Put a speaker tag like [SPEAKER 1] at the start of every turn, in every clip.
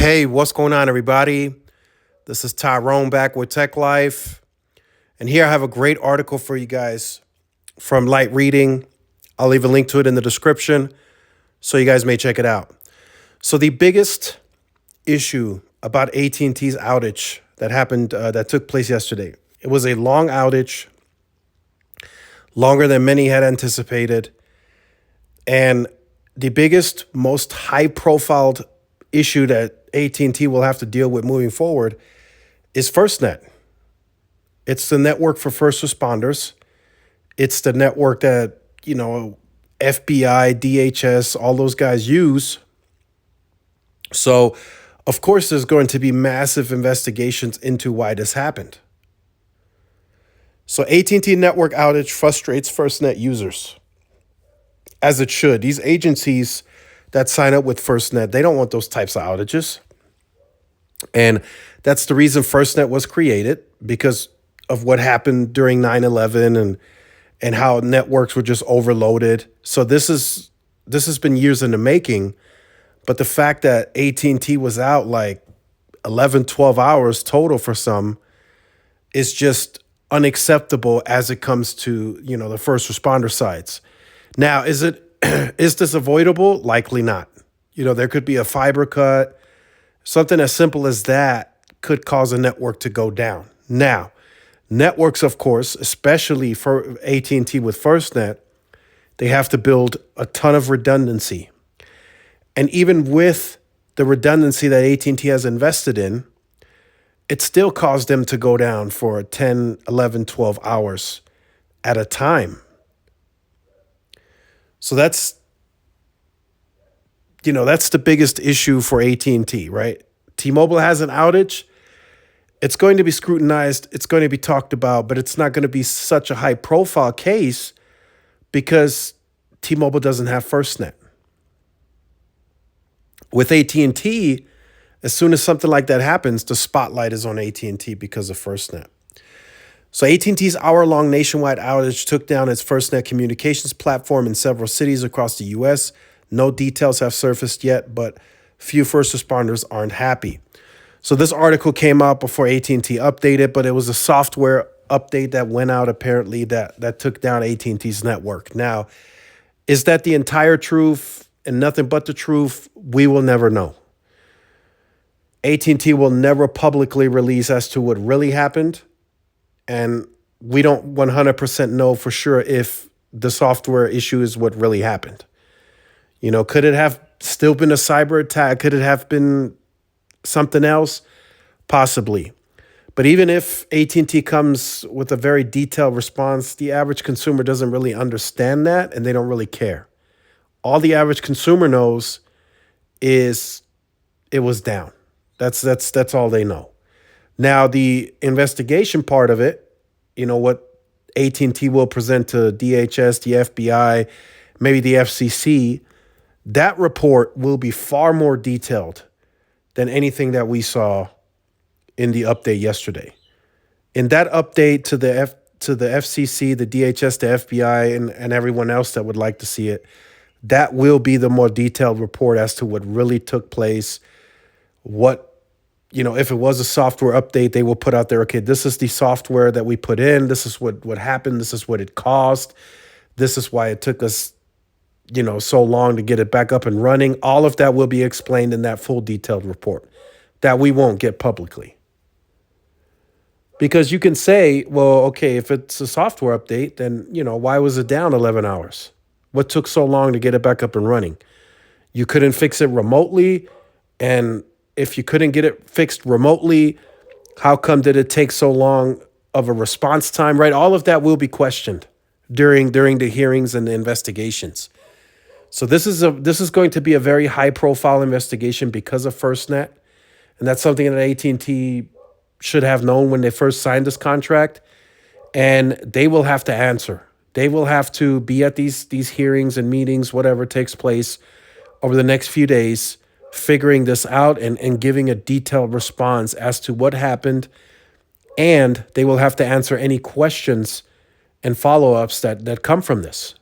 [SPEAKER 1] Hey, what's going on, everybody? This is Tyrone back with Tech Life. And here I have a great article for you guys from Light Reading. I'll leave a link to it in the description so you guys may check it out. So the biggest issue about AT&T's outage that took place yesterday, it was a long outage, longer than many had anticipated. And the biggest, most high-profiled issue that AT&T will have to deal with moving forward is FirstNet. It's the network for first responders. It's the network that, FBI, DHS, all those guys use. So, of course, there's going to be massive investigations into why this happened. So AT&T network outage frustrates FirstNet users, as it should. These agencies that sign up with FirstNet, they don't want those types of outages. And that's the reason FirstNet was created, because of what happened during 9/11 and how networks were just overloaded. So this has been years in the making. But the fact that AT&T was out like 11, 12 hours total for some is just unacceptable as it comes to, the first responder sides. Now, is this avoidable? Likely not. There could be a fiber cut. Something as simple as that could cause a network to go down. Now, networks, of course, especially for AT&T with FirstNet, they have to build a ton of redundancy. And even with the redundancy that AT&T has invested in, it still caused them to go down for 10, 11, 12 hours at a time. So that's the biggest issue for AT&T, right? T-Mobile has an outage. It's going to be scrutinized. It's going to be talked about, but it's not going to be such a high profile case because T-Mobile doesn't have FirstNet. With AT&T, as soon as something like that happens, the spotlight is on AT&T because of FirstNet. So AT&T's hour-long nationwide outage took down its FirstNet communications platform in several cities across the U.S. No details have surfaced yet, but few first responders aren't happy. So this article came out before AT&T updated, but it was a software update that went out apparently that took down AT&T's network. Now, is that the entire truth and nothing but the truth? We will never know. AT&T will never publicly release as to what really happened. And we don't 100% know for sure if the software issue is what really happened. Could it have still been a cyber attack? Could it have been something else? Possibly. But even if AT&T comes with a very detailed response, the average consumer doesn't really understand that, and they don't really care. All the average consumer knows is it was down. That's all they know. Now, the investigation part of it, what AT&T will present to DHS, the FBI, maybe the FCC, that report will be far more detailed than anything that we saw in the update yesterday. In that update to the FCC, the DHS, the FBI, and everyone else that would like to see it, that will be the more detailed report as to what really took place. If it was a software update, they will put out there, okay, this is the software that we put in. This is what happened. This is what it cost. This is why it took us, so long to get it back up and running. All of that will be explained in that full detailed report that we won't get publicly. Because you can say, well, okay, if it's a software update, then, why was it down 11 hours? What took so long to get it back up and running? You couldn't fix it remotely. And if you couldn't get it fixed remotely, how come did it take so long of a response time, right? All of that will be questioned during the hearings and the investigations. So this is going to be a very high profile investigation because of FirstNet. And that's something that AT&T should have known when they first signed this contract. And they will have to answer. They will have to be at these hearings and meetings, whatever takes place over the next few days, figuring this out and giving a detailed response as to what happened. And they will have to answer any questions and follow-ups that come from this.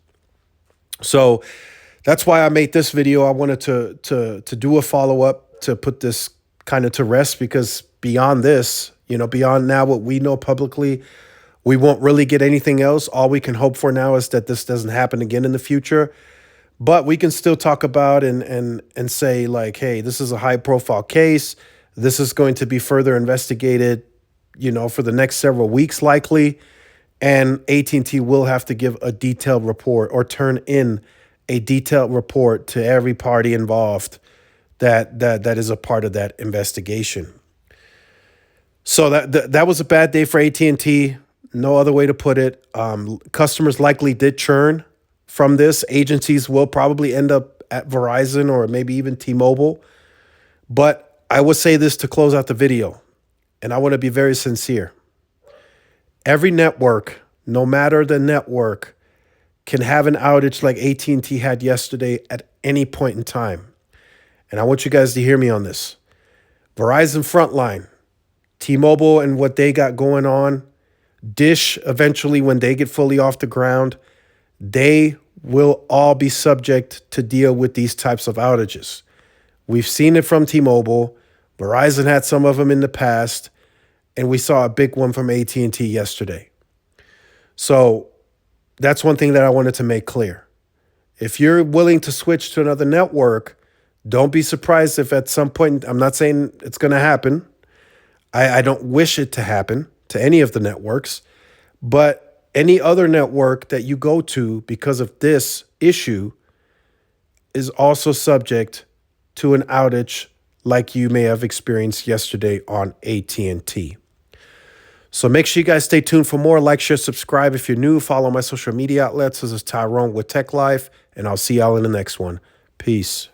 [SPEAKER 1] That's why I made this video. I wanted to do a follow-up to put this kind of to rest, because beyond this, beyond now what we know publicly, we won't really get anything else. All we can hope for now is that this doesn't happen again in the future. But we can still talk about and say, like, hey, this is a high profile case. This is going to be further investigated, for the next several weeks likely. And AT&T will have to give a detailed report, or turn in a detailed report to every party involved that is a part of that investigation. So that was a bad day for AT&T. No other way to put it. Customers likely did churn from this. Agencies will probably end up at Verizon or maybe even T-Mobile. But I would say this to close out the video, and I want to be very sincere. Every network, no matter the network, can have an outage like AT&T had yesterday at any point in time. And I want you guys to hear me on this. Verizon Frontline, T-Mobile and what they got going on, Dish eventually when they get fully off the ground, they will all be subject to deal with these types of outages. We've seen it from T-Mobile. Verizon had some of them in the past, and we saw a big one from AT&T yesterday. So that's one thing that I wanted to make clear. If you're willing to switch to another network, don't be surprised if at some point, I'm not saying it's going to happen. I don't wish it to happen to any of the networks, but any other network that you go to because of this issue is also subject to an outage like you may have experienced yesterday on AT&T. So make sure you guys stay tuned for more. Like, share, subscribe if you're new. Follow my social media outlets. This is Tyrone with Tech Life, and I'll see y'all in the next one. Peace.